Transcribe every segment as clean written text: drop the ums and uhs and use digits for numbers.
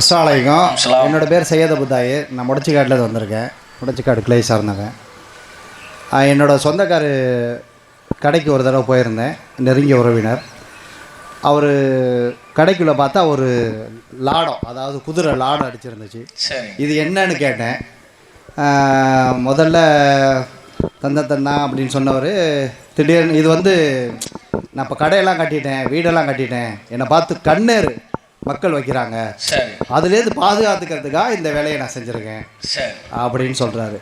அஸ்ஸலாமு என்னோடய பேர் சையத் அபுதாயி. நான் முடச்சிக்காட்டில் வந்திருக்கேன். முடச்சிக்காடு கிளை சார்ந்தவன். என்னோடய சொந்தக்கார் கடைக்கு ஒரு தடவை போயிருந்தேன், நெருங்கிய உறவினர். அவர் கடைக்குள்ளே பார்த்தா ஒரு லாடம், அதாவது குதிரை லாடம் அடிச்சிருந்துச்சு. இது என்னன்னு கேட்டேன். முதல்ல தந்தா அப்படின்னு சொன்னவர் திடீர்னு இது நான் இப்போ கடையெல்லாம் கட்டிட்டேன், வீடெல்லாம் கட்டிட்டேன், என்னை பார்த்து கண்ணேறு மக்கள் வைக்கிறாங்க, அதுலேருந்து பாதுகாத்துக்கிறதுக்காக இந்த வேலையை நான் செஞ்சுருக்கேன் அப்படின்னு சொல்கிறாரு.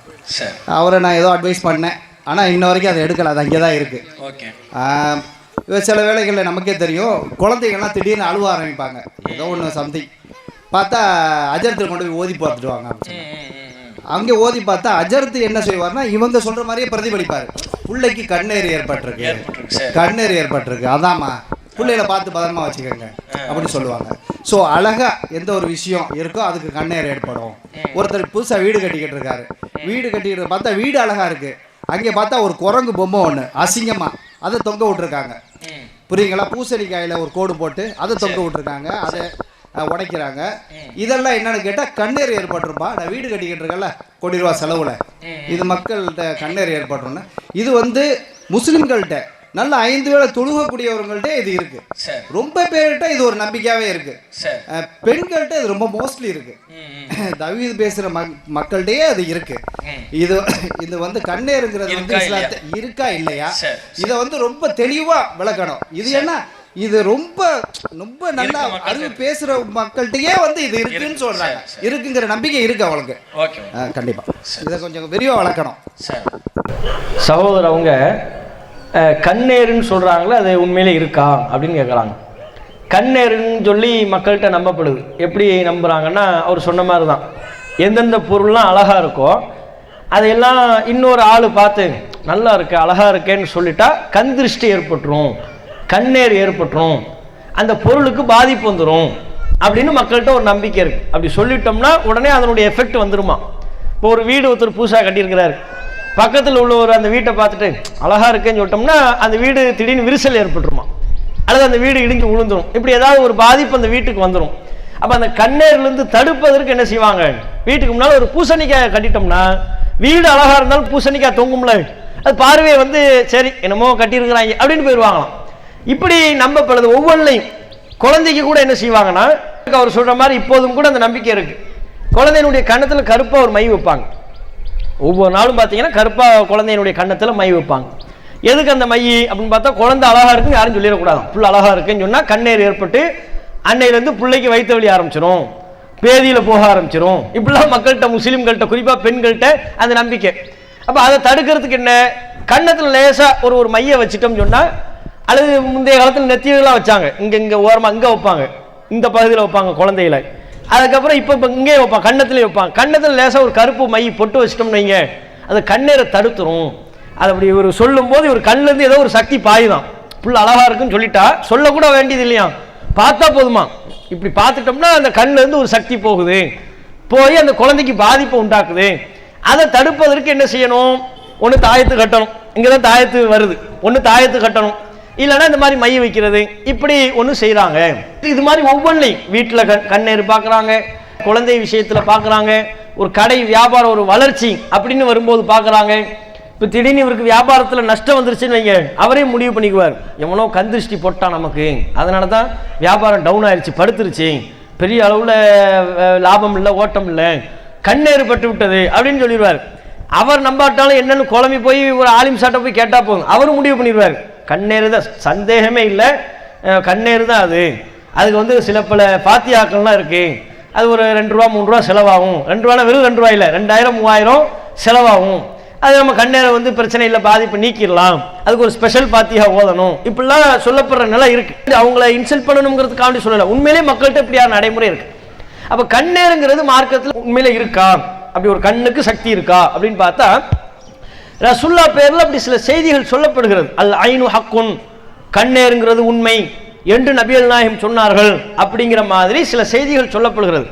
அவரை நான் ஏதோ அட்வைஸ் பண்ணேன், ஆனால் இன்ன வரைக்கும் அதை எடுக்கலை, அது அங்கே தான் இருக்குது. சில வேலைகளில் நமக்கே தெரியும், குழந்தைகள்லாம் திடீர்னு அழுவ ஆரம்பிப்பாங்க, ஏதோ ஒன்று சம்திங் பார்த்தா அஜரத்தில் கொண்டு போய் ஓதி பார்த்துட்டு வாங்க அப்படின்னு. அங்கே ஓதி பார்த்தா அஜரத்து என்ன செய்வார்னா இவங்க சொல்கிற மாதிரியே பிரதிபலிப்பார். பிள்ளைக்கு கண்ணேறு ஏற்பட்டிருக்கு, அதாம்மா பிள்ளைகளை பார்த்து பத்திரமா வச்சுக்கோங்க அப்படின்னு சொல்லுவாங்க. ஸோ அழகாக எந்த ஒரு விஷயம் இருக்கோ அதுக்கு கண்ணேறு ஏற்படும். ஒருத்தர் புதுசாக வீடு கட்டிக்கிட்டு இருக்காரு, வீடு கட்டிக்கிட்டு பார்த்தா வீடு அழகாக இருக்குது, அங்கே பார்த்தா ஒரு குரங்கு பொம்மை ஒன்று அசிங்கமாக அதை தொங்க விட்டுருக்காங்க. புரியுங்களா? பூசணிக்காயில் ஒரு கோடு போட்டு அதை தொங்க விட்டுருக்காங்க, அதை உடைக்கிறாங்க. இதெல்லாம் என்னன்னு கேட்டால் கண்ணேறு ஏற்பட்டுருப்பா. நான் வீடு கட்டிக்கிட்டு இருக்கல, கோடி ரூபா செலவில், இது மக்கள்கிட்ட கண்ணேறு ஏற்பட்டுருன்னு. இது முஸ்லிம்கள்கிட்ட நல்ல 5 வேளை தொழுகக்கூடியவர்கள்ட்ட இது இருக்கு. ரொம்ப பேர்கிட்ட இது ஒரு நம்பிக்கையாவே இருக்கு. பெண்கள்கிட்ட இது ரொம்ப மோஸ்ட்லி இருக்கு. தவீது பேசுற மக்கள்கிட்டயே அது இருக்கு. இது கண்ணேறுங்கிறது இருக்கா இல்லையா, இதை ரொம்ப தெளிவா விளக்கணும். இது என்ன, இது ரொம்ப ரொம்ப நல்லா அறிவு பேசுற மக்கள்கிட்டயே இது இருக்குன்னு சொல்றாங்க. இருக்குங்கிற நம்பிக்கை இருக்கு அவளுக்கு. கண்டிப்பா இதை கொஞ்சம் விரிவா வளர்க்கணும். சகோதரர் அவங்க கண்ணேருன்னு சொல்கிறாங்களே, அது உண்மையிலே இருக்கா அப்படின்னு கேட்குறாங்க. கண்ணேருன்னு சொல்லி மக்கள்கிட்ட நம்பப்படுது. எப்படி நம்புகிறாங்கன்னா, அவர் சொன்ன மாதிரி தான், எந்தெந்த பொருள்லாம் அழகாக இருக்கோ அதையெல்லாம் இன்னொரு ஆள் பார்த்து நல்லா இருக்கு அழகாக இருக்கேன்னு சொல்லிட்டா கண் திருஷ்டி ஏற்பட்டுரும், கண்ணேர் ஏற்பட்டுரும், அந்த பொருளுக்கு பாதிப்பு வந்துடும் அப்படின்னு மக்கள்கிட்ட ஒரு நம்பிக்கை இருக்குது. அப்படி சொல்லிட்டோம்னா உடனே அதனுடைய எஃபெக்ட் வந்துருமா. இப்போ ஒரு வீடு ஒருத்தர் புதுசாக கட்டியிருக்கிறாரு, பக்கத்தில் உள்ளவர் அந்த வீட்டை பார்த்துட்டு அழகாக இருக்கேன்னு சொல்லிட்டோம்னா அந்த வீடு திடீர்னு விரிசல் ஏற்பட்டுருமா, அல்லது அந்த வீடு இடிஞ்சு விழுந்துடும். இப்படி ஏதாவது ஒரு பாதிப்பு அந்த வீட்டுக்கு வந்துடும். அப்போ அந்த கண்ணேர்லேருந்து தடுப்பதற்கு என்ன செய்வாங்க, வீட்டுக்கு முன்னால் ஒரு பூசணிக்காய் கட்டிட்டோம்னா, வீடு அழகாக இருந்தாலும் பூசணிக்காய் தொங்கும்ல, அது பார்வையை சரி என்னமோ கட்டியிருக்கிறாங்க அப்படின்னு போயிடுவாங்களாம். இப்படி நம்பப்படுது. ஒவ்வொன்றையும் குழந்தைக்கு கூட என்ன செய்வாங்கன்னா, அவர் சொல்கிற மாதிரி இப்போதும் கூட அந்த நம்பிக்கை இருக்குது. குழந்தையினுடைய கன்னத்தில் கருப்பாக ஒரு மை வைப்பாங்க. ஒவ்வொரு நாளும் பார்த்தீங்கன்னா கருப்பாக குழந்தையினுடைய கன்னத்தில் மை வைப்பாங்க. எதுக்கு அந்த மை அப்படின்னு பார்த்தா, குழந்தை அழகாக இருக்குன்னு யாரும் சொல்லிடக்கூடாது. புள்ள அழகாக இருக்குன்னு சொன்னால் கண்ணேர் ஏற்பட்டு அன்னையிலேருந்து பிள்ளைக்கு வயிற்று வலி ஆரம்பிச்சிடும், பேதியில் போக ஆரம்பிச்சிடும். இப்படிலாம் மக்கள்கிட்ட, முஸ்லீம்கள்கிட்ட, குறிப்பாக பெண்கள்கிட்ட அந்த நம்பிக்கை. அப்போ அதை தடுக்கிறதுக்கு என்ன, கன்னத்தில் லேசாக ஒரு மையை வச்சுட்டோம்னு சொன்னால், அல்லது முந்தைய காலத்தில் நெத்தியெல்லாம் வச்சாங்க, இங்கே ஓரமாக இங்கே வைப்பாங்க, இந்த பகுதியில் வைப்பாங்க குழந்தைகளை. அதுக்கப்புறம் இப்போ இங்கே வைப்பாங்க, கன்னத்துலேயே வைப்பாங்க. கன்னத்தில் லேசாக ஒரு கருப்பு மை பொட்டு வச்சிட்டோம்னு வைங்க, அது கண்ணேரை தடுத்துரும். அது அப்படி இவர் சொல்லும் போது இவர் கண்ணிலேருந்து ஏதோ ஒரு சக்தி பாயுதான். புள்ள அழகாக இருக்குன்னு சொல்லிட்டா சொல்லக்கூட வேண்டியது இல்லையா, பார்த்தா போதுமா. இப்படி பார்த்துட்டோம்னா அந்த கண்ணிலேருந்து ஒரு சக்தி போகுது, போய் அந்த குழந்தைக்கு பாதிப்பை உண்டாக்குது. அதை தடுப்பதற்கு என்ன செய்யணும், ஒன்று தாயத்து கட்டணும். இங்கே தான் தாயத்து வருது, ஒன்று தாயத்து கட்டணும், இல்லைன்னா இந்த மாதிரி மைய வைக்கிறது, இப்படி ஒன்று செய்கிறாங்க. இது மாதிரி ஒவ்வொன்றையும் வீட்டில் கண்ணேறு பார்க்குறாங்க, குழந்தை விஷயத்தில் பார்க்குறாங்க, ஒரு கடை வியாபாரம் ஒரு வளர்ச்சி அப்படின்னு வரும்போது பார்க்குறாங்க. இப்போ திடீர்னு இவருக்கு வியாபாரத்தில் நஷ்டம் வந்துருச்சுன்னு வைங்க, அவரே முடிவு பண்ணிக்குவார், எவனோ கந்திருஷ்டி போட்டான் நமக்கு, அதனால தான் வியாபாரம் டவுன் ஆயிடுச்சு, படுத்துருச்சு, பெரிய அளவில் லாபம் இல்லை, ஓட்டம் இல்லை, கண்ணேறு பட்டு விட்டது அப்படின்னு சொல்லிடுவார். அவர் நம்பாட்டாலும் என்னன்னு குழம்பி போய் ஒரு ஆலிம் சாட்டை போய் கேட்டால் போதும், அவரும் முடிவு பண்ணிடுவார், கண்ணேறு தான், சந்தேகமே இல்லை, கண்ணேறு தான் அது. அதுக்கு சில பல பாத்தியாக்கள்லாம் இருக்குது, அது ஒரு 2 ரூபா 3 ரூபா செலவாகும். 2 ரூபானா வெறும் 2 ரூபாய் இல்லை, 2000 3000 செலவாகும். அது நம்ம கண்ணேரை பிரச்சனை இல்லை, பாதிப்பு நீக்கிடலாம், அதுக்கு ஒரு ஸ்பெஷல் பாத்தியா ஓதணும், இப்படிலாம் சொல்லப்படுற நிலை இருக்குது. அவங்கள இன்சல்ட் பண்ணணுங்கிறதுக்காண்டி சொல்லலை, உண்மையிலே மக்கள்கிட்ட இப்படியான நடைமுறை இருக்குது. அப்போ கண்ணேருங்கிறது மார்க்கத்தில் உண்மையிலே இருக்கா, அப்படி ஒரு கண்ணுக்கு சக்தி இருக்கா அப்படின்னு பார்த்தா, ரசுல்லா பேரில் அப்படி சில செய்திகள் சொல்லப்படுகிறது. அல் ஐனு ஹக்குன், கண்ணேருங்கிறது உண்மை என்று நபிகள் நாயகம் சொன்னார்கள் அப்படிங்கிற மாதிரி சில செய்திகள் சொல்லப்படுகிறது.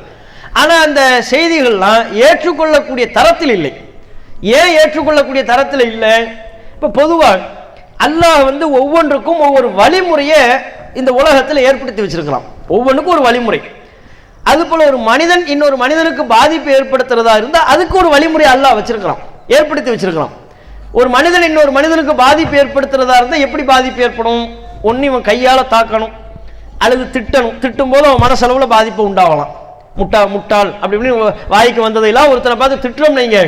ஆனால் அந்த செய்திகள்லாம் ஏற்றுக்கொள்ளக்கூடிய தரத்தில் இல்லை. ஏன் ஏற்றுக்கொள்ளக்கூடிய தரத்தில் இல்லை? இப்போ பொதுவாக அல்லாஹ் ஒவ்வொன்றுக்கும் ஒவ்வொரு வழிமுறையை இந்த உலகத்தில் ஏற்படுத்தி வச்சிருக்கலாம். ஒவ்வொன்றுக்கும் ஒரு வழிமுறை. அது போல ஒரு மனிதன் இன்னொரு மனிதனுக்கு பாதிப்பு ஏற்படுத்துறதா இருந்தா அதுக்கு ஒரு வழிமுறை அல்லாஹ் வச்சிருக்கிறான், ஏற்படுத்தி வச்சிருக்கிறான். ஒரு மனிதன் இன்னொரு மனிதனுக்கு பாதிப்பு ஏற்படுத்துறதா இருந்தா எப்படி பாதிப்பு ஏற்படும்? ஒன்னு இவன் கையால தாக்கணும் அல்லது திட்டணும். திட்டும் போது அவன் மனசளவுல பாதிப்பு உண்டாகலாம். முட்டாள் அப்படி இப்படின்னு வாய்க்கு வந்ததெல்லாம் ஒருத்தரை பார்த்து திட்டுறோம். நீங்க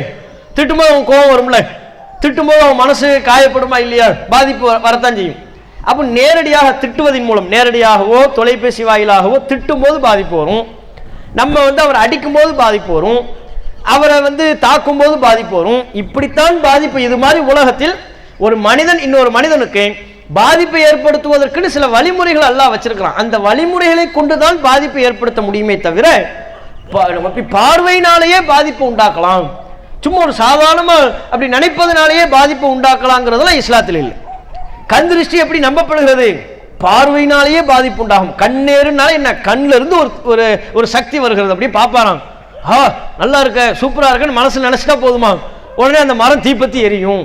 திட்டும்போது அவன் கோபம் வரும்ல, திட்டும்போது அவன் மனசு காயப்படுமா இல்லையா? பாதிப்பு வரத்தான் செய்யும். அப்போ நேரடியாக திட்டுவதன் மூலம், நேரடியாகவோ தொலைபேசி வாயிலாகவோ திட்டும் போது பாதிப்பு வரும். நம்ம அவரை அடிக்கும் போது பாதிப்பு வரும், அவரை தாக்கும் போது பாதிப்பு வரும். இப்படித்தான் பாதிப்பு. இது மாதிரி உலகத்தில் ஒரு மனிதன் இன்னொரு மனிதனுக்கு பாதிப்பை ஏற்படுத்துவதற்குன்னு சில வழிமுறைகள் அல்லாஹ் வச்சிருக்கிறான். அந்த வழிமுறைகளை கொண்டுதான் பாதிப்பை ஏற்படுத்த முடியுமே தவிர பார்வையினாலேயே பாதிப்பு உண்டாக்கலாம், சும்மா ஒரு சாதாரணமா அப்படி நினைப்பதனாலேயே பாதிப்பு உண்டாக்கலாங்கிறதுலாம் இஸ்லாத்தில் இல்லை. கண் திருஷ்டி எப்படி நம்பப்படுகிறது? பார்வையினாலேயே பாதிப்பு உண்டாகும். கண்ணேறுனால என்ன? கண்ணில் இருந்து ஒரு ஒரு சக்தி வருகிறது. அப்படியே பார்ப்பாராம், நல்லா இருக்க, சூப்பரா இருக்குன்னு மனசு நினைச்சிட்டா போதுமா, உடனே அந்த மரம் தீப்பத்தி எரியும்,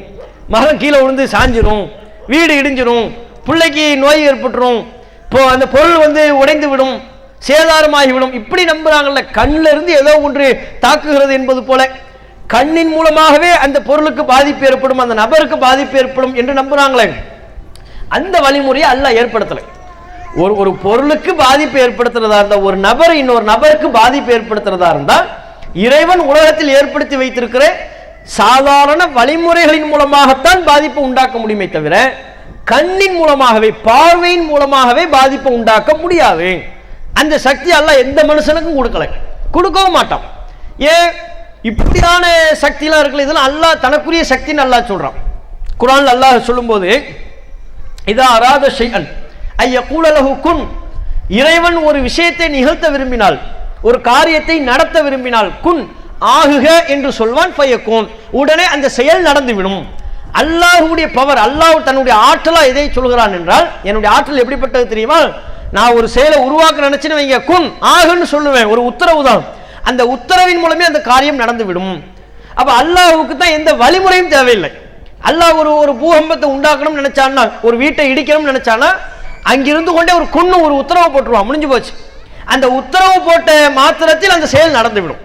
மரம் கீழே விழுந்து சாஞ்சிரும், வீடு இடிஞ்சிரும், பிள்ளைக்கு நோய் ஏற்பட்டுரும், இப்போ அந்த பொருள் உடைந்து விடும், சேதாரமாகிவிடும். இப்படி நம்புறாங்கல்ல. கண்ணில் இருந்து ஏதோ ஒன்று தாக்குகிறது என்பது போல கண்ணின் மூலமாகவே அந்த பொருளுக்கு பாதிப்பு ஏற்படும், அந்த நபருக்கு பாதிப்பு ஏற்படும் என்று நம்புறாங்களே. அந்த வழிமுறையை அல்லாஹ் ஏற்படுத்தலை. ஒரு பொருளுக்கு பாதிப்பு ஏற்படுத்துறதா இருந்தா, ஒரு நபர் இன்னொரு நபருக்கு பாதிப்பு ஏற்படுத்துறதா இருந்தா இறைவன் உலகத்தில் ஏற்படுத்தி வைத்திருக்கிற சாதாரண வழிமுறைகளின் மூலமாகத்தான் பாதிப்பு உண்டாக்க முடியுமே தவிர கண்ணின் மூலமாகவே, பார்வையின் மூலமாகவே பாதிப்பு உண்டாக்க முடியாது. அந்த சக்தி அல்லாஹ் எந்த மனுஷனுக்கும் கொடுக்கவும் மாட்டான். ஏன் இப்படியான சக்தியெல்லாம் இருக்குல்ல, இதெல்லாம் அல்லாஹ் தனக்குரிய சக்தின்னு அல்லாஹ் சொல்றான். குர்ஆன்ல அல்லாஹ் சொல்லும்போது இதா அராத ஷைஅன் ஐயகூல லஹு குன், இறைவன் ஒரு விஷயத்தை நிகழ்த்த விரும்பினால், ஒரு காரியத்தை நடத்த விரும்பினால், குன் ஆகுக என்று சொல்வான், ஃபயகூன் உடனே அந்த செயல் நடந்துவிடும். அல்லாஹ்வுடைய பவர், அல்லாஹ் தன்னுடைய ஆற்றலா எதை சொல்கிறான் என்றால், என்னுடைய ஆற்றல் எப்படிப்பட்டது தெரியுமா? நான் ஒரு செயலை உருவாக்க நினைச்சுன்னு வைங்க, குன் ஆகுன்னு சொல்லுவேன், ஒரு உத்தரவு தான். அந்த உத்தரவின் மூலமே அந்த காரியம் நடந்துவிடும். அப்ப அல்லாஹ்வுக்கு தான் எந்த வழிமுறையும் தேவையில்லை. அல்லாஹ் ஒரு பூகம்பத்தை உண்டாக்கணும்னு நினைச்சான்னா, ஒரு வீட்டை இடிக்கணும்னு நினைச்சானா அங்கிருந்து கொண்டே ஒரு குன்னு ஒரு உத்தரவு போட்டுருவான், முடிஞ்சு போச்சு. அந்த உத்தரவு போட்ட மாத்திரத்தில் அந்த செயல் நடந்துவிடும்.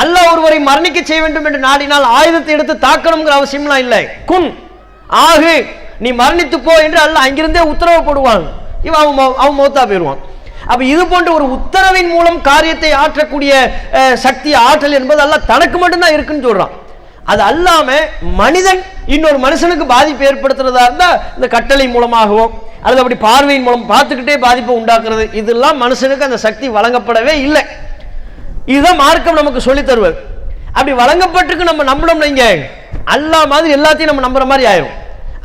அல்லாஹ் ஒருவரை மரணிக்க செய்ய வேண்டும் என்று நாடினால் ஆயுதத்தை எடுத்து தாக்கணுங்கிற அவசியம்லாம் இல்லை. குன் ஆகு, நீ மரணித்து போ என்று அல்லாஹ் அங்கிருந்தே உத்தரவு போடுவான், அவன் மௌத்தா போயிடுவான். அப்ப இது போன்ற ஒரு உத்தரவின் மூலம் காரியத்தை ஆற்றக்கூடிய சக்தி, ஆற்றல் என்பது அல்லாஹ் தனக்கு மட்டும்தான் இருக்குன்னு சொல்றான். அது அல்லாம மனிதன் இன்னொரு மனுஷனுக்கு பாதிப்பு ஏற்படுத்துறதா இருந்தா இந்த கட்டளை மூலமாகவோ அல்லது அப்படி பார்வையின் மூலம் பார்த்துக்கிட்டே பாதிப்பை உண்டாக்குறது, இதெல்லாம் மனுஷனுக்கு அந்த சக்தி வழங்கப்படவே இல்லை. இதுதான் மார்க்கம் நமக்கு சொல்லி தருவது. அப்படி வழங்கப்பட்டிருக்கு நம்ம நம்பணும் வைங்க, அல்லாஹ் மாதிரி எல்லாத்தையும் நம்ம நம்புற மாதிரி ஆயிரும்.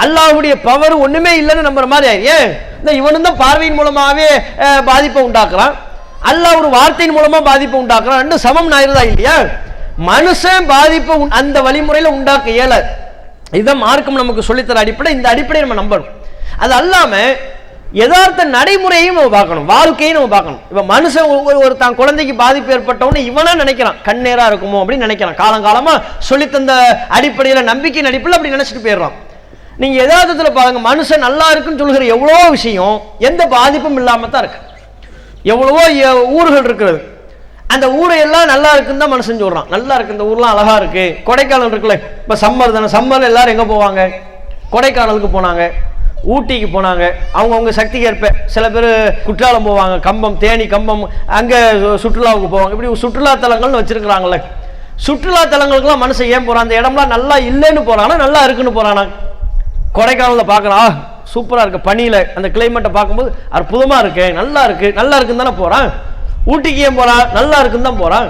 அல்லாஹ்வுடைய பவர் ஒண்ணுமே இல்லைன்னு நம்புற மாதிரி ஆயிரும். ஏன் இந்த இவனும் தான் பார்வையின் மூலமாகவே பாதிப்பை உண்டாக்குறான், அல்லாஹ் ஒரு வார்த்தையின் மூலமா பாதிப்பை உண்டாக்குறான், ரெண்டும் சமம் ஆயிருதா இல்லையா? மனுஷன் பாதிப்பை அந்த வழிமுறையில உண்டாக்க இயலாது. இதுதான் மார்க்கம் நமக்கு சொல்லித்தர அடிப்படை. இந்த அடிப்படையை நம்ம நம்பணும். அது அல்லாம யதார்த்த நடைமுறையும் நம்ம பார்க்கணும், வாழ்க்கையும் நம்ம பார்க்கணும். இப்ப மனுஷன் ஒரு தான் குழந்தைக்கு பாதிப்பு ஏற்பட்டவொன்னு இவனா நினைக்கிறான், கண்ணேரா இருக்குமோ அப்படின்னு நினைக்கிறான். காலங்காலமா சொல்லித்தந்த அடிப்படையில, நம்பிக்கையின் அடிப்படையில் அப்படி நினைச்சிட்டு போயிடுறான். நீங்க யதார்த்தத்துல பாருங்க, மனுஷன் நல்லா இருக்குன்னு சொல்லுகிற எவ்வளவோ விஷயம் எந்த பாதிப்பும் இல்லாம தான் இருக்கு. எவ்வளவோ ஊர்கள் இருக்கிறது, அந்த ஊரை எல்லாம் நல்லா இருக்குன்னு தான் மனுஷன் சொல்றான். நல்லா இருக்கு, இந்த ஊர்லாம் அழகா இருக்கு. கொடைக்கானல் இருக்குல்ல, இப்ப சம்மர் தானே, சம்மர்ல எல்லாரும் எங்க போவாங்க? கொடைக்கானலுக்கு போனாங்க, ஊட்டிக்கு போனாங்க. அவங்கவுங்க சக்திக்கு ஏற்ப சில பேர் குற்றாலம் போவாங்க, கம்பம், தேனி, கம்பம், அங்கே சுற்றுலாவுக்கு போவாங்க. இப்படி சுற்றுலா தலங்கள்னு வச்சிருக்கிறாங்களே. சுற்றுலா தலங்களுக்குலாம் மனுஷன் ஏன் போகிறான்? அந்த இடம்லாம் நல்லா இல்லைன்னு போகிறானா நல்லா இருக்குன்னு போகிறானா? கொடைக்கானலில் பார்க்குறான், சூப்பராக இருக்குது, பனியில் அந்த கிளைமேட்டை பார்க்கும்போது அற்புதமாக இருக்கு, நல்லா இருக்குன்னு தானே போகிறான். ஊட்டிக்கு ஏன் போகிறான்? நல்லா இருக்குன்னு தான் போகிறான்.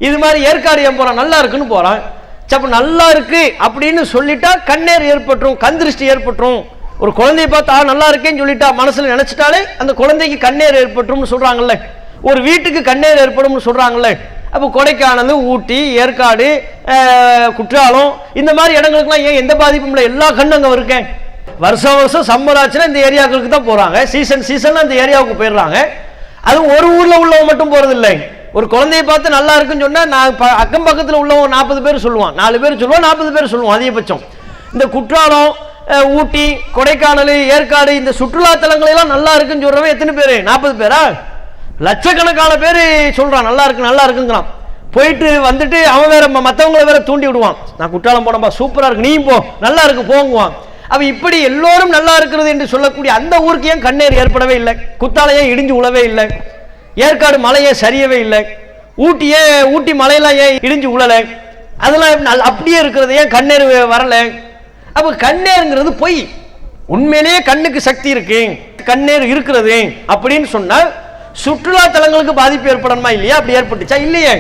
இது மாதிரி ஏற்காடு ஏன் போகிறான்? நல்லா இருக்குன்னு போகிறான். சப்போ நல்லா இருக்கு அப்படின்னு சொல்லிட்டா கண்ணேர் ஏற்பட்டுரும், கண் திருஷ்டி ஏற்பட்டுரும். ஒரு குழந்தைய பார்த்தா நல்லா இருக்கேன்னு சொல்லிட்டா மனசுல நினைச்சிட்டாலே அந்த குழந்தைக்கு கண்ணேர் ஏற்பட்டும்னு சொல்றாங்கல்ல, ஒரு வீட்டுக்கு கண்ணேர் ஏற்படும் சொல்றாங்கல்ல. அப்போ கொடைக்கானல், ஊட்டி, ஏற்காடு, குற்றாலம் இந்த மாதிரி இடங்களுக்குலாம் ஏன் எந்த பாதிப்பும் இல்லை? எல்லா கண்ணும் அங்கே இருக்கேன். வருஷம் வருஷம் சம்மர் ஆச்சுன்னா இந்த ஏரியாக்களுக்கு தான் போறாங்க, சீசன்ல அந்த ஏரியாவுக்கு போயிடுறாங்க. அது ஒரு ஊர்ல உள்ளவங்க மட்டும் போறதில்லை. ஒரு குழந்தைய பார்த்து நல்லா இருக்குன்னு சொன்னா நான் அக்கம் பக்கத்தில் உள்ளவங்க 40 பேர் சொல்லுவான், 4 பேர் சொல்லுவான், 40 பேர் சொல்லுவான் அதிகபட்சம். இந்த குற்றாலம், ஊட்டி, கொடைக்கானல், ஏற்காடு இந்த சுற்றுலா தலங்களெல்லாம் நல்லா இருக்குன்னு சொல்றவன் எத்தனை பேர்? 40 பேரா? லட்சக்கணக்கான பேர் சொல்றான் நல்லா இருக்கு நல்லா இருக்குங்கிறான். போயிட்டு வந்துட்டு அவன் வேற மற்றவங்களை வேற தூண்டி விடுவான். நான் குற்றாலம் போனப்பா சூப்பரா இருக்கு, நீயும் போ, நல்லா இருக்கு போங்குவான். அவ இப்படி எல்லோரும் நல்லா இருக்கிறது என்று சொல்லக்கூடிய அந்த ஊருக்கு ஏன் கண்ணீர் ஏற்படவே இல்லை? குத்தாலையே இடிஞ்சு உழவே இல்லை, ஏற்காடு மலையே சரியவே இல்லை, ஊட்டி மலையெல்லாம் ஏன் இடிஞ்சு உழல, அதெல்லாம் அப்படியே இருக்கிறது ஏன் கண்ணீர் வரல? அப்ப கண்ணீருங்கிறது பொய். உண்மையிலேயே கண்ணுக்கு சக்தி இருக்கு, கண்ணீர் இருக்கிறது அப்படின்னு சொன்னால் சுற்றுலா தலங்களுக்கு பாதிப்பு ஏற்படணுமா இல்லையா? அப்படி ஏற்பட்டுச்சா? இல்லையே.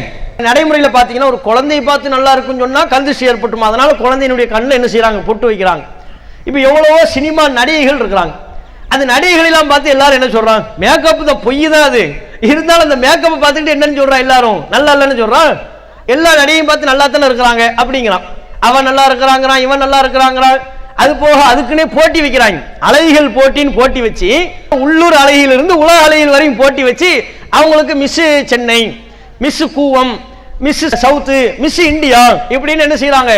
நடைமுறையில் பார்த்தீங்கன்னா ஒரு குழந்தையை பார்த்து நல்லா இருக்குன்னு சொன்னால் கந்திஷ்டி ஏற்பட்டுமா, அதனால குழந்தையினுடைய கண்ணில் என்ன செய்யறாங்க, பொட்டு வைக்கிறாங்க. இப்போ எவ்வளவோ சினிமா நடிகைகள் இருக்கிறாங்க, அந்த நடிகைகளெல்லாம் பார்த்து எல்லாரும் என்ன சொல்றாங்க, மேக்கப் தான், பொய் தான் அது. இருந்தாலும் அந்த மேக்கப்பை பார்த்துக்கிட்டு என்னன்னு சொல்றான், எல்லாரும் நல்லா இல்லைன்னு சொல்றான். எல்லா நடிகையும் பார்த்து நல்லா தானே இருக்கிறாங்க அப்படிங்கிறான். அவன் நல்லா இருக்கிறாங்கிறான், இவன் நல்லா இருக்கிறாங்கிறான். அது போக அதுக்குன்னே போட்டி வைக்கிறாங்க, அழகிகள் போட்டின்னு போட்டி வச்சு, உள்ளூர் அழகியிலிருந்து உலக அழகிகள் வரையும் போட்டி வச்சு அவங்களுக்கு miss Chennai, miss Cooum, miss south, miss India இப்படின்னு என்ன செய்யறாங்க,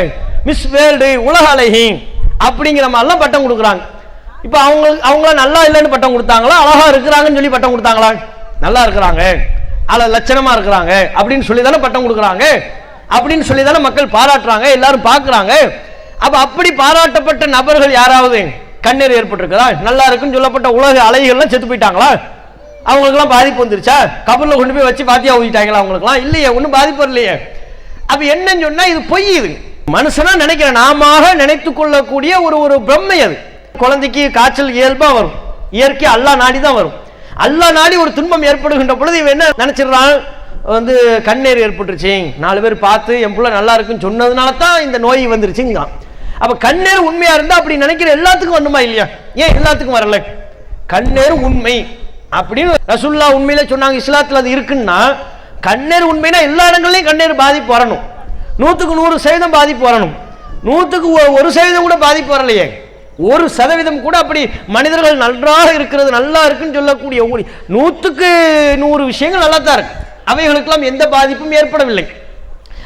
மிஸ் வேர்ல்டு, உலக அழகி அப்படிங்கிற மாதிரிலாம் பட்டம் கொடுக்குறாங்க. இப்போ அவங்கள நல்லா இல்லைன்னு பட்டம் கொடுத்தாங்களா, அழகா இருக்கிறாங்கன்னு சொல்லி பட்டம் கொடுத்தாங்களா? நல்லா இருக்கிறாங்க, லட்சணமா இருக்கிறாங்க அப்படின்னு சொல்லி தானே பட்டம் கொடுக்குறாங்க, அப்படின்னு சொல்லி தானே மக்கள் பாராட்டுறாங்க, எல்லாரும் பார்க்குறாங்க. அப்ப அப்படி பாராட்டப்பட்ட நபர்கள் யாராவது கண்ணீர் ஏற்பட்டிருக்குதா? நல்லா இருக்குன்னு சொல்லப்பட்ட உலக அலைகள்லாம் செத்து போயிட்டாங்களா? அவங்களுக்குலாம் பாதிப்பு வந்துருச்சா? கபர்ல கொண்டு போய் வச்சு பாத்தியா ஊதிட்டாங்களா? அவங்களுக்குலாம் இல்லையே, ஒன்றும் பாதிப்பு இல்லையே. அப்ப என்னன்னு சொன்னா இது பொய். இது மனுஷனா நினைக்கிற நாம நினைத்து கொள்ளக்கூடிய ஒரு பிரம்மை. அது குழந்தைக்கு காய்ச்சல் இயல்பா வரும், இயற்கை அல்லா நாடி தான் வரும். அல்லா நாடி ஒரு துன்பம் ஏற்படுகின்ற பொழுது இவன் என்ன நினைச்சிடறான், கண்ணீர் ஏற்பட்டுருச்சு, 4 பேர் பார்த்து என் பிள்ளை நல்லா இருக்குன்னு சொன்னதுனால தான் இந்த நோய் வந்துருச்சுங்க. அப்ப கண்ணீர் உண்மையா இருந்தா அப்படி நினைக்கிற எல்லாத்துக்கும் வந்துமா இல்லையா? ஏன் எல்லாத்துக்கும் வரல? கண்ணீர் உண்மை அப்படின்னு ரசூலுல்லாஹ் உண்மையில சொன்னாங்க, இஸ்லாத்துல அது இருக்குன்னா கண்ணீர் உண்மைனா எல்லா இடங்கள்லயும் கண்ணீர் பாதிப்பு வரணும், 100க்கு 100% பாதிப்பு வரணும். 100க்கு 1% கூட பாதிப்பு வரலையே, 1% கூட அப்படி மனிதர்கள் நன்றாக இருக்கிறது, நல்லா இருக்குன்னு சொல்லக்கூடிய 100க்கு 100 விஷயங்கள் நல்லா தான் இருக்கு, அவைகளுக்கெல்லாம் எந்த பாதிப்பும் ஏற்படவில்லை.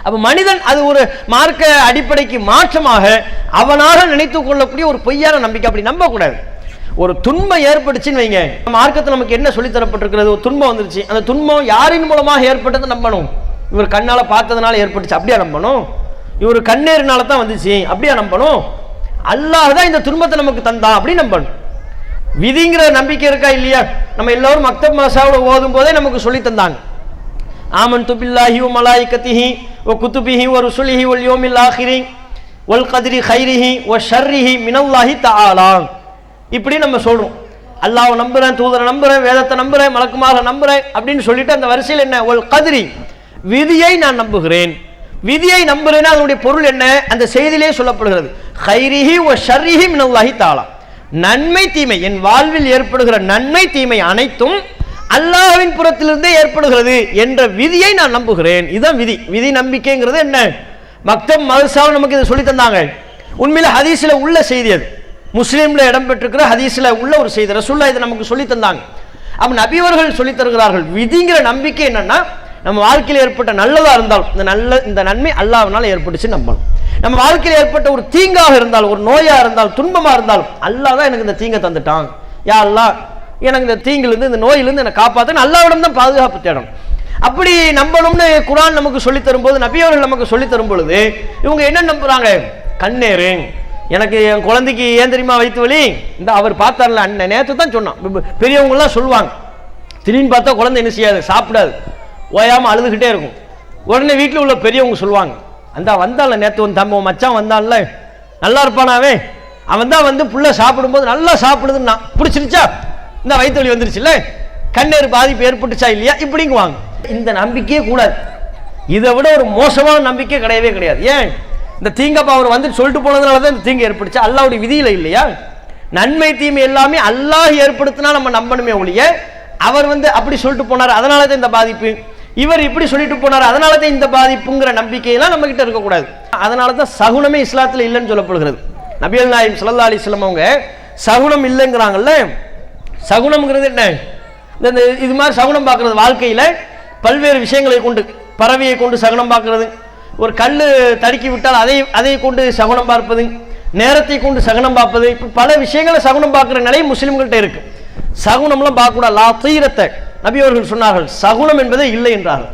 அப்ப மனிதன் அது ஒரு மார்க்க அடிப்படைக்கு மாற்றமாக அவனாக நினைத்து கொள்ளக்கூடிய ஒரு பொய்யான நம்பிக்கை. அப்படி நம்ப கூடாது. ஒரு துன்பம் ஏற்பட்டுச்சுன்னு வைங்க, மார்க்கத்தில் நமக்கு என்ன சொல்லி தரப்பட்டிருக்கிறது, ஒரு துன்பம் வந்துருச்சு, அந்த துன்பம் யாரின் மூலமாக ஏற்பட்டது நம்பணும். இவர் கண்ணால பார்த்ததுனால ஏற்பட்டுச்சு அப்படியா நம்பணும்? இவர் கண்ணீரினால தான் வந்துச்சு அப்படியா நம்பணும்? அல்லாஹ் தான் இந்த துன்பத்தை நமக்கு தந்தான் அப்படி நம்பணும். விதிங்கிற நம்பிக்கை இருக்கா இல்லையா? நம்ம எல்லாரும் மக்தப் மசாவோட ஓதும் போதே நமக்கு சொல்லி தந்தாங்க, ஆமன்து பில்லாஹி வ மலாயிகத்திஹி வ குதுபிஹி வ ருசுலிஹி வல் யௌமில் ஆகிரி வல் கத்ரி கைரிஹி வ ஷர்ரிஹி மினல்லாஹி தஆலா. இப்படி நம்ம சொல்றோம், அல்லாஹ்வை நம்புறேன், தூதரை நம்புறேன், வேதத்தை நம்புறேன், மலக்குமாரை நம்புறேன் அப்படின்னு சொல்லிட்டு அந்த வரிசையில் என்ன, வல் கத்ரி விதியை நான் நம்புகிறேன். விதியை நம்புறேன்னா அதனுடைய பொருள் என்ன? அந்த செய்தியிலே சொல்லப்படுகிறது, கைரிஹி வ ஷர்ரிஹி மினல்லாஹி தஆலா, நன்மை தீமை, என் வாழ்வில் ஏற்படுகிற நன்மை தீமை அனைத்தும் அல்லாஹ்வின் புறத்திலிருந்தே ஏற்படுகிறது என்ற விதியை நான் நம்புகிறேன். இதுதான் விதி. விதி நம்பிக்கைங்கிறது என்ன? மக்தப் மதரசாவில் நமக்கு இதை சொல்லி தந்தாங்க. உண்மையில ஹதீஸ்ல உள்ள செய்தி, அது முஸ்லீம்ல இடம்பெற்றிருக்கிற ஹதீஸ்ல உள்ள ஒரு செய்தி. ரசூலுல்லாஹ் இதை நமக்கு சொல்லி தந்தாங்க. அப்ப நபியவர்கள் சொல்லி தருகிறார்கள், விதிங்கிற நம்பிக்கை என்னன்னா, நம்ம வாழ்க்கையில் ஏற்பட்ட நல்லதா இருந்தாலும் இந்த நன்மை அல்லாஹ்வினால ஏற்பட்டுச்சு நம்பணும். நம்ம வாழ்க்கையில் ஏற்பட்ட ஒரு தீங்காக இருந்தாலும், ஒரு நோயா இருந்தாலும், துன்பமா இருந்தாலும், அல்லாஹ் தான் எனக்கு இந்த தீங்கை தந்துட்டான், யா அல்லாஹ் எனக்கு இந்த தீங்கிலிருந்து இந்த நோயிலிருந்து என்னை காப்பாற்ற அல்லாஹ்விடம் தான் பாதுகாப்பு தேடணும். அப்படி நம்பணும்னு குர்ஆன் நமக்கு சொல்லி தரும்போது, நபியவர்கள் நமக்கு சொல்லி தரும் பொழுது இவங்க என்ன நம்புறாங்க? கண்ணேரு, எனக்கு என் குழந்தைக்கு ஏன் தெரியுமா வயிற்று வலி, இந்த அவர் பார்த்தார்ல அண்ணன் நேற்று தான் சொன்னான். பெரியவங்களாம் சொல்லுவாங்க, திடீர்னு பார்த்தா குழந்தை என்ன செய்யாது, சாப்பிடாது, ஓயாமல் அழுதுகிட்டே இருக்கும். உடனே வீட்டில் உள்ள பெரியவங்க சொல்லுவாங்க, அந்த வந்தான்ல நேற்று வந்து தம்பி மச்சான் வந்தான்ல, நல்லா இருப்பானாவே, அவன் தான் வந்து புள்ள சாப்பிடும்போது நல்லா சாப்பிடுதுன்னா பிடிச்சிருச்சா, இந்த வயிற்று வலி வந்துருச்சுல்ல, கண்ணீர் பாதிப்பு ஏற்பட்டுச்சா இல்லையா, இப்படிங்குவாங்க. இந்த நம்பிக்கையே கூடாது. இதை விட ஒரு மோசமான நம்பிக்கை கிடையவே கிடையாது. ஏன்? இந்த தீங்கப்பா அவர் வந்து சொல்லிட்டு போனதுனால தான் இந்த தீங்கு ஏற்பட்டுச்சு, அல்லாஹ்வுடைய விதியில இல்லையா? நன்மை தீமை எல்லாமே அல்லாஹ் ஏற்படுத்தினா நம்ம நம்பணுமே ஒழிய, அவர் வந்து அப்படி சொல்லிட்டு போனார் அதனால தான் இந்த பாதிப்பு, இவர் இப்படி சொல்லிட்டு போனார் அதனால தான் இந்த பாதிப்புங்கிற நம்பிக்கையெல்லாம் நம்ம கிட்ட இருக்கக்கூடாது. அதனால தான் சகுனமே இஸ்லாத்தில் இல்லைன்னு சொல்லப்படுகிறது. நபிகள் நாயகம் ஸல்லல்லாஹு அலைஹி வஸல்லம் அவங்க சகுனம் இல்லைங்கிறாங்கல்ல. சகுனம்ங்கிறது என்ன? இந்த இது மாதிரி சகுனம் பார்க்கறது, வாழ்க்கையில் பல்வேறு விஷயங்களை கொண்டு, பறவையை கொண்டு சகுனம் பார்க்கறது, ஒரு கல் தடுக்கி விட்டால் அதை கொண்டு சகுனம் பார்ப்பது, நேரத்தை கொண்டு சகுனம் பார்ப்பது, இப்போ பல விஷயங்களை சகுனம் பார்க்குற நிலை முஸ்லீம்கள்ட்ட இருக்கு. சகுனம்லாம் பார்க்கக்கூடாது. லா தீரத்தை நபி அவர்கள் சொன்னார்கள் சகுனம் என்பதே இல்லை என்றார்கள்.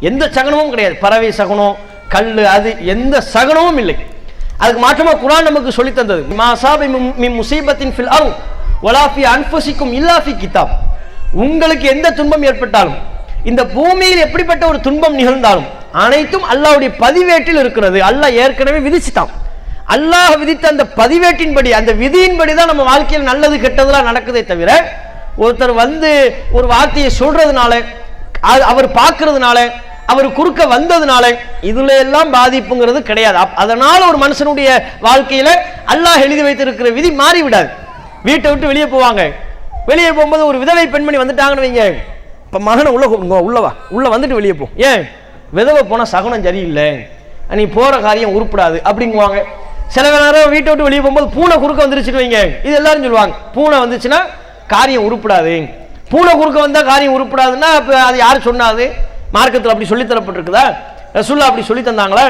எந்த சகுனமும் கிடையாது. பறவை சகுனம், கல், அது எந்த சகுனமும் இல்லை. அதுக்கு மாற்றமா குர்ஆன் நமக்கு சொல்லி தந்தது, மா அஸாப மின் முஸீபத்தின் ஃபில் அர்த் வலா ஃபீ அன்ஃபுஸிக்கும் இல்லா ஃபீ கிதாப். உங்களுக்கு எந்த துன்பம் ஏற்பட்டாலும், இந்த பூமியில் எப்படிப்பட்ட ஒரு துன்பம் நிகழ்ந்தாலும் அனைத்தும் அல்லாஹ்வுடைய பதிவேட்டில் இருக்கிறது. அல்லாஹ் ஏற்கனவே விதிச்சிட்டான். அல்லாஹ் விதித்த அந்த பதிவேட்டின்படி, அந்த விதியின்படி தான் நம்ம வாழ்க்கையில் நல்லது கெட்டதெல்லாம் நடக்குதே தவிர, ஒருத்தர் வந்து ஒரு வார்த்தையை சொல்றதுனால, அவர் பார்க்கறதுனால, அவர் குறுக்க வந்ததுனால இதுல எல்லாம் பாதிப்புங்கிறது கிடையாது. அதனால ஒரு மனுஷனுடைய வாழ்க்கையில அல்லாஹ் எழுதி வைத்திருக்கிற விதி மாறி விடாது. வீட்டை விட்டு வெளியே போவாங்க, வெளியே போகும்போது ஒரு விதவை பெண்மணி வந்துட்டாங்கன்னு வைங்க, இப்ப மகனை உள்ளவா உள்ள வந்துட்டு வெளியே போ, ஏன் விதவை போனா சகுனம் சரியில்லை, நீ போற காரியம் உருப்படாது அப்படிங்குவாங்க. சில நேரம் வீட்டை விட்டு வெளியே போகும்போது பூனை குறுக்க வந்துருச்சுன்னு வைங்க, இது எல்லாரும் சொல்லுவாங்க, பூனை வந்துச்சுன்னா காரியம் உருப்படாது. பூனை குறுக்க வந்தா காரியம் உருப்படாதுன்னா அப்ப அது யாரு சொன்னாது? மார்க்கத்தில் அப்படி சொல்லித்தரப்பட்டிருக்குதா? ரசூலுல்லாஹ் அப்படி சொல்லி தந்தாங்களா?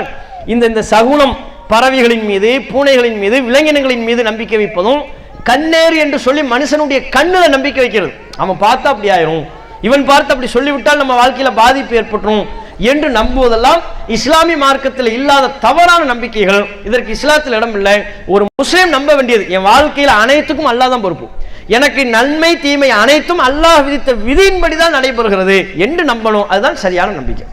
இந்த சகுனம் பறவைகளின் மீது, பூனைகளின் மீது, விலங்கினங்களின் மீது நம்பிக்கை வைப்பதும், கண்ணேறு என்று சொல்லி மனுஷனுடைய கண்ணுல நம்பிக்கை வைக்கிறது, அவன் பார்த்தா அப்படி ஆயிரும், இவன் பார்த்து அப்படி சொல்லிவிட்டால் நம்ம வாழ்க்கையில பாதிப்பு ஏற்பட்டுரும் என்று நம்புவதெல்லாம் இஸ்லாமிய மார்க்கத்தில் இல்லாத தவறான நம்பிக்கைகள். இதற்கு இஸ்லாத்தில் இடம் இல்லை. ஒரு முஸ்லிம் நம்ப வேண்டியது, என் வாழ்க்கையில் அனைத்துக்கும் அல்லாஹ் தான் பொறுப்பு, எனக்கு நன்மை தீமை அனைத்தும் அல்லாஹ் விதித்த விதியின்படி தான் நடைபெறுகிறது என்று நம்பணும். அதுதான் சரியான நம்பிக்கை.